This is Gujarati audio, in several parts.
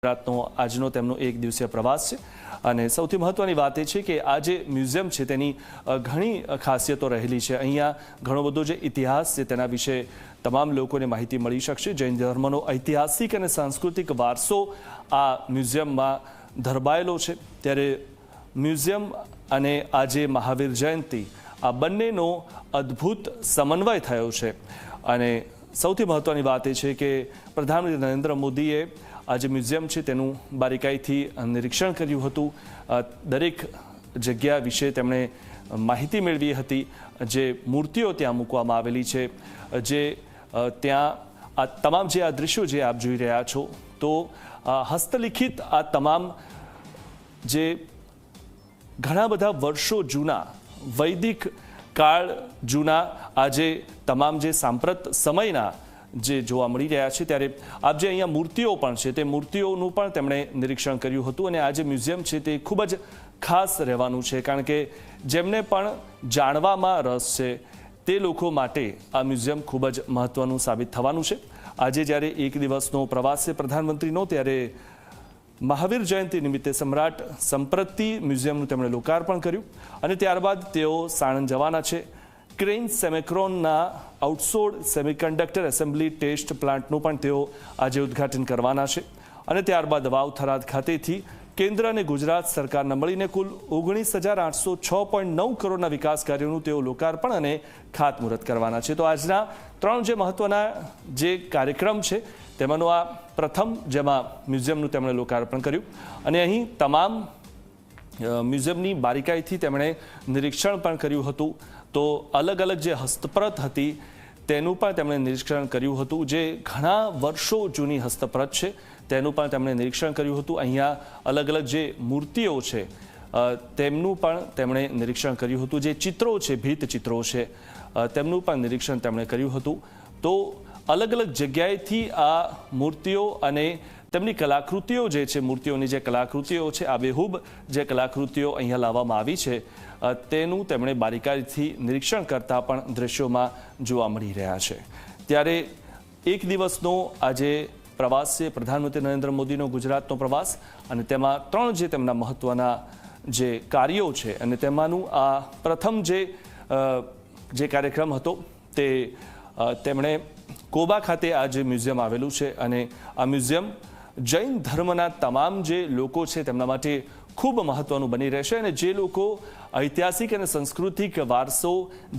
ગુજરાતનો આજનો તેમનો એક દિવસીય પ્રવાસ છે અને સૌથી મહત્વની વાત એ છે કે આ જે મ્યુઝિયમ છે તેની ઘણી ખાસિયતો રહેલી છે। અહીંયા ઘણો બધો જે ઇતિહાસ છે તેના વિશે તમામ લોકોને માહિતી મળી શકશે। જૈન ધર્મનો ઐતિહાસિક અને સાંસ્કૃતિક વારસો આ મ્યુઝિયમમાં ધરબાયેલો છે। ત્યારે મ્યુઝિયમ અને આજે મહાવીર જયંતિ આ બંનેનો અદ્ભુત સમન્વય થયો છે અને સૌથી મહત્વની વાત એ છે કે પ્રધાનમંત્રી નરેન્દ્ર મોદીએ આ જે મ્યુઝિયમ છે તેનું બારીકાઈથી નિરીક્ષણ કર્યું હતું। દરેક જગ્યા વિશે તેમણે માહિતી મેળવી હતી। જે મૂર્તિઓ ત્યાં મૂકવામાં આવેલી છે, જે ત્યાં આ તમામ જે આ દૃશ્યો જે આપ જોઈ રહ્યા છો, તો હસ્તલિખિત આ તમામ જે ઘણા બધા વર્ષો જૂના વૈદિક કાળ જૂના આજે તમામ જે સાંપ્રત સમયના જે જોવા મળી રહ્યા છે। ત્યારે આપ જે અહીંયા મૂર્તિઓ પણ છે તે મૂર્તિઓનું પણ તેમણે નિરીક્ષણ કર્યું હતું અને આ જે મ્યુઝિયમ છે તે ખૂબ જ ખાસ રહેવાનું છે, કારણ કે જેમને પણ જાણવામાં રસ છે તે લોકો માટે આ મ્યુઝિયમ ખૂબ જ મહત્વનું સાબિત થવાનું છે। આજે જ્યારે એક દિવસનો પ્રવાસ છે પ્રધાનમંત્રીનો, ત્યારે મહાવીર જયંતિ નિમિત્તે સમ્રાટ સંપ્રતિ મ્યુઝિયમનું તેમણે લોકાર્પણ કર્યું અને ત્યારબાદ તેઓ સાણંદ જવાના છે। ક્રેન સેમેક્રોનના આઉટસોર્ડ સેમિકન્ડક્ટર એસેમ્બલી ટેસ્ટ પ્લાન્ટનું પણ તેઓ આજે ઉદ્ઘાટન કરવાના છે અને ત્યારબાદ વાવ થરાદ ખાતેથી કેન્દ્ર અને ગુજરાત સરકારના મળીને કુલ 19,806.9 કરોડના વિકાસ કાર્યોનું તેઓ લોકાર્પણ અને ખાતમુહૂર્ત કરવાના છે। તો આજના ત્રણ જે મહત્વના જે કાર્યક્રમ છે તેમાંનો આ પ્રથમ, જેમાં મ્યુઝિયમનું તેમણે લોકાર્પણ કર્યું અને અહીં તમામ મ્યુઝિયમની બારીકાઈથી તેમણે નિરીક્ષણ પણ કર્યું હતું। તો અલગ અલગ જે હસ્તપ્રત હતી તેનું પણ તેમણે નિરીક્ષણ કર્યું હતું। જે ઘણા વર્ષો જૂની હસ્તપ્રત છે તેનું પણ તેમણે નિરીક્ષણ કર્યું હતું। અહીંયા અલગ અલગ જે મૂર્તિઓ છે તેમનું પણ તેમણે નિરીક્ષણ કર્યું હતું। જે ચિત્રો છે, ભીત ચિત્રો છે, તેમનું પણ નિરીક્ષણ તેમણે કર્યું હતું। તો અલગ અલગ જગ્યાએથી આ મૂર્તિઓ અને તેમની કલાકૃતિઓ જે છે, મૂર્તિઓની જે કલાકૃતિઓ છે, આબેહૂબ જે કલાકૃતિઓ અહીંયા લાવવામાં આવી છે તેનું તેમણે બારીકાઈથી નિરીક્ષણ કરતા પણ દ્રશ્યોમાં જોવા મળી રહ્યા છે। ત્યારે એક દિવસનો આજે પ્રવાસ છે પ્રધાનમંત્રી નરેન્દ્ર મોદીનો ગુજરાતનો પ્રવાસ અને તેમાં ત્રણ જે તેમના મહત્વના જે કાર્યો છે અને તેમાંનું આ પ્રથમ જે કાર્યક્રમ હતો તે તેમણે કોબા ખાતે આ જે મ્યુઝિયમ આવેલું છે અને આ મ્યુઝિયમ જૈન ધર્મના તમામ જે લોકો છે તેમના માટે ખૂબ મહત્વનું બની રહેશે અને જે લોકો ઐતિહાસિક અને સાંસ્કૃતિક વારસો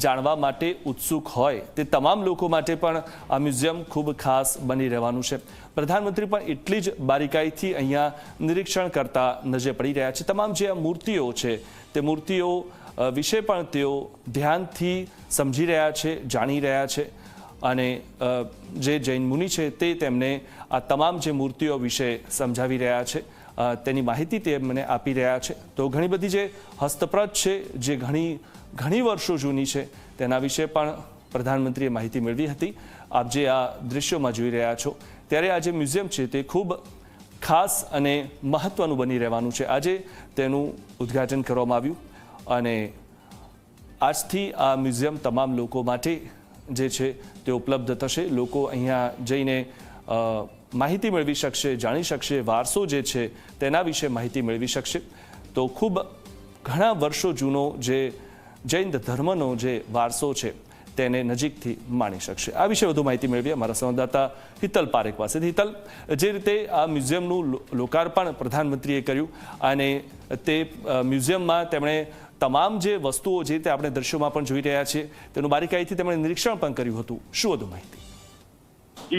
જાણવા માટે ઉત્સુક હોય તે તમામ લોકો માટે પણ આ મ્યુઝિયમ ખૂબ ખાસ બની રહેવાનું છે। પ્રધાનમંત્રી પણ એટલી જ બારીકાઈથી અહીંયા નિરીક્ષણ કરતા નજરે પડી રહ્યા છે। તમામ જે આ મૂર્તિઓ છે તે મૂર્તિઓ વિશે પણ તેઓ ધ્યાનથી સમજી રહ્યા છે, જાણી રહ્યા છે અને જે જૈન મુનિ છે તે તેમને આ તમામ જે મૂર્તિઓ વિશે સમજાવી રહ્યા છે, તેની માહિતી તેમને આપી રહ્યા છે। તો ઘણી બધી જે હસ્તપ્રત છે જે ઘણી વર્ષો જૂની છે તેના વિશે પણ પ્રધાનમંત્રીએ માહિતી મેળવી હતી। આપ જે આ દૃશ્યોમાં જોઈ રહ્યા છો ત્યારે આ જે મ્યુઝિયમ છે તે ખૂબ ખાસ અને મહત્વનું બની રહેવાનું છે। આજે તેનું ઉદ્ઘાટન કરવામાં આવ્યું અને આજથી આ મ્યુઝિયમ તમામ લોકો માટે જે છે તે ઉપલબ્ધ થશે। લોકો અહીંયા જઈને માહિતી મેળવી શકશે, જાણી શકશે, વારસો જે છે તેના વિશે માહિતી મેળવી શકશે। તો ખૂબ ઘણા વર્ષો જૂનો જે જૈન ધર્મનો જે વારસો છે તેને નજીકથી માણી શકશે। આ વિશે વધુ માહિતી મેળવી અમારા સંવાદદાતા હિતલ પારેખ પાસેથી। હિતલ, જે રીતે આ મ્યુઝિયમનું લોકાર્પણ પ્રધાનમંત્રીએ કર્યું અને તે મ્યુઝિયમમાં તેમણે તમામ જે વસ્તુઓ જે રીતે આપણે દ્રશ્યોમાં પણ જોઈ રહ્યા છીએ તેનું બારીકાઈથી તેમણે નિરીક્ષણ પણ કર્યું હતું, શું વધુ માહિતી?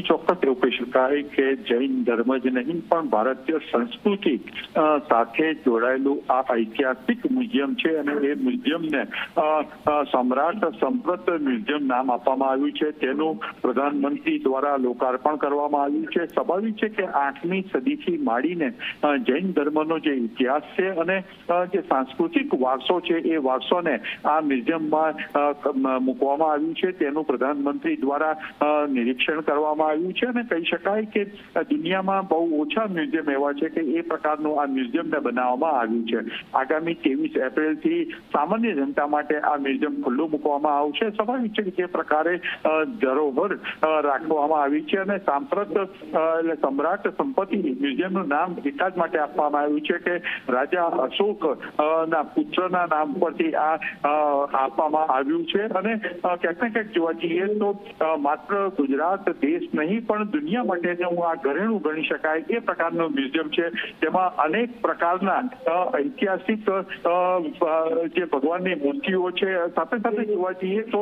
ચોક્કસ એવું કહી શકાય કે જૈન ધર્મ જ નહીં પણ ભારતીય સંસ્કૃતિ સાથે જોડાયેલું આ ઐતિહાસિક મ્યુઝિયમ છે અને એ મ્યુઝિયમને સમ્રાટ સંપ્રત મ્યુઝિયમ નામ આપવામાં આવ્યું છે। તેનું પ્રધાનમંત્રી દ્વારા લોકાર્પણ કરવામાં આવ્યું છે। સ્વાભાવિક છે કે 8મી સદીથી માંડીને જૈન ધર્મનો જે ઇતિહાસ છે અને જે સાંસ્કૃતિક વારસો છે એ વારસોને આ મ્યુઝિયમમાં મૂકવામાં આવ્યું છે। તેનું પ્રધાનમંત્રી દ્વારા નિરીક્ષણ કરવામાં કરવામાં આવ્યું છે અને કહી શકાય કે દુનિયામાં બહુ ઓછા મ્યુઝિયમ એવા છે કે એ પ્રકારનું આ મ્યુઝિયમને બનાવવામાં આવ્યું છે. આગામી 23 એપ્રિલથી સામાન્ય જનતા માટે આ મ્યુઝિયમ ખુલ્લું મૂકવામાં આવશે. સ્વાભાવિક છે કે જે પ્રકારે ધરોહર રાખવામાં આવી છે અને સાંપ્રત એટલે સમ્રાટ સંપત્તિ મ્યુઝિયમનું નામ એટલા જ માટે આપવામાં આવ્યું છે કે રાજા અશોક ના પુત્રના નામ પરથી આ આપવામાં આવ્યું છે. અને ક્યાંક ને ક્યાંક જોવા જઈએ તો માત્ર ગુજરાત દેશ નહીં પણ દુનિયા માટેનું આ ઘરેણું ગણી શકાય એ પ્રકારનું મ્યુઝિયમ છે. તેમાં અનેક પ્રકારના ઐતિહાસિક જે ભગવાનની મૂર્તિઓ છે, સાથે સાથે જોવા જઈએ તો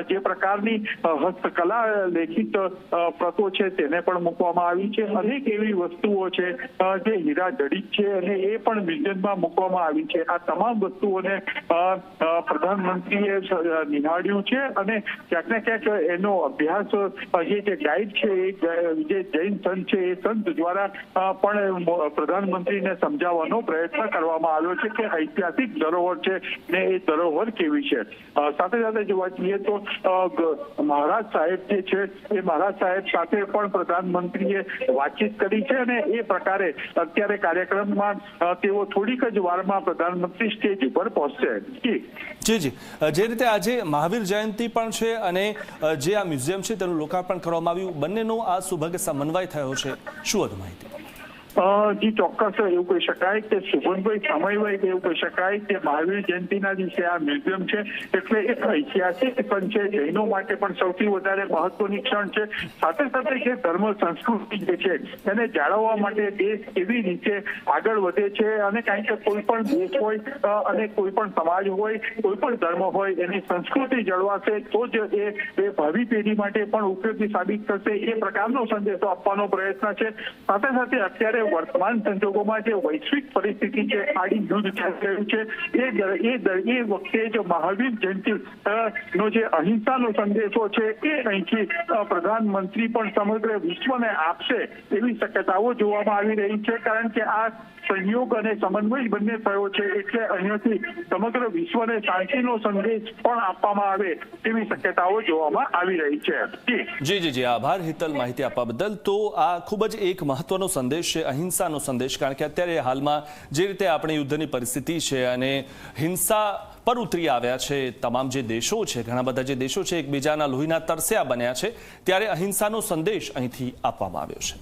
જે પ્રકારની હસ્તકલા લેખિત પ્રતો છે તેને પણ મૂકવામાં આવી છે. અનેક એવી વસ્તુઓ છે જે હીરા જડિત છે અને એ પણ મ્યુઝિયમમાં મૂકવામાં આવી છે. આ તમામ વસ્તુઓને પ્રધાનમંત્રીએ નિહાળ્યું છે અને ક્યાંક ને ક્યાંક એનો અભ્યાસ જે ગાઈડ છે જે જૈન સંત છે એ સંત દ્વારા પણ પ્રધાનમંત્રીને સમજાવવાનો પ્રયત્ન કરવામાં આવ્યો છે કે ઐતિહાસિક ધરોહર છે ને એ ધરોહર કેવી છે. સાથે સાથે જોવા જઈએ તો મહારાજ સાહેબ જે છે એ મહારાજ સાહેબ સાથે પણ પ્રધાનમંત્રીએ વાતચીત કરી છે અને એ પ્રકારે અત્યારે કાર્યક્રમમાં તેઓ થોડીક જ વારમાં પ્રધાનમંત્રી સ્ટેજ ઉપર પહોંચશે. જી, જે રીતે આજે મહાવીર જયંતિ પણ છે અને જે આ મ્યુઝિયમ છે તેનું લોકાર્પણ કરવામાં આવ્યું, બંનેનો આ સુભગ સમન્વય થયો છે, શું વધુ માહિતી? જી ચોક્કસ એવું કહી શકાય કે સુગંધભાઈ સમયભાઈ એવું કહી શકાય કે મહાવીર જયંતિના દિવસે આ મ્યુઝિયમ છે એટલે એક ઐતિહાસિક ક્ષણ છે. જૈનો માટે પણ સૌથી વધારે મહત્વની ક્ષણ છે. સાથે સાથે જે ધર્મ સંસ્કૃતિ જે છે એને જાળવવા માટે દેશ કેવી રીતે આગળ વધે છે અને કારણ કે કોઈ પણ દેશ હોય અને કોઈ પણ સમાજ હોય, કોઈ પણ ધર્મ હોય, એની સંસ્કૃતિ જળવાશે તો જ એ ભાવિ પેઢી માટે પણ ઉપયોગી સાબિત થશે એ પ્રકારનો સંદેશો આપવાનો પ્રયત્ન છે. સાથે સાથે અત્યારે વર્તમાન સંજોગોમાં જે વૈશ્વિક પરિસ્થિતિ છે, આડી યુદ્ધ ચાલી રહ્યું છે, એ વખતે જ મહાવીર જયંતિ નો જે અહિંસાનો સંદેશો છે એ અહીંથી પ્રધાનમંત્રી પણ સમગ્ર વિશ્વને આપશે એવી શક્યતાઓ જોવામાં આવી રહી છે. કારણ કે આ સંયોગ અને સમન્વય બંને થયો છે એટલે અહીંયાથી સમગ્ર વિશ્વને શાંતિનો સંદેશ પણ આપવામાં આવે તેવી શક્યતાઓ જોવામાં આવી રહી છે. જી, આભાર હિતલ માહિતી આપવા બદલ. તો આ ખૂબ જ એક મહત્વનો સંદેશ છે, અહિંસાનો સંદેશ. કારણ કે અત્યારે હાલમાં જે રીતે આપણી યુદ્ધની પરિસ્થિતિ છે અને હિંસા પર ઉતરી આવ્યા છે તમામ જે દેશો છે, ઘણા બધા જે દેશો છે એકબીજાના લોહીના તરસ્યા બન્યા છે, ત્યારે અહિંસાનો સંદેશ અહીંથી આપવામાં આવ્યો છે.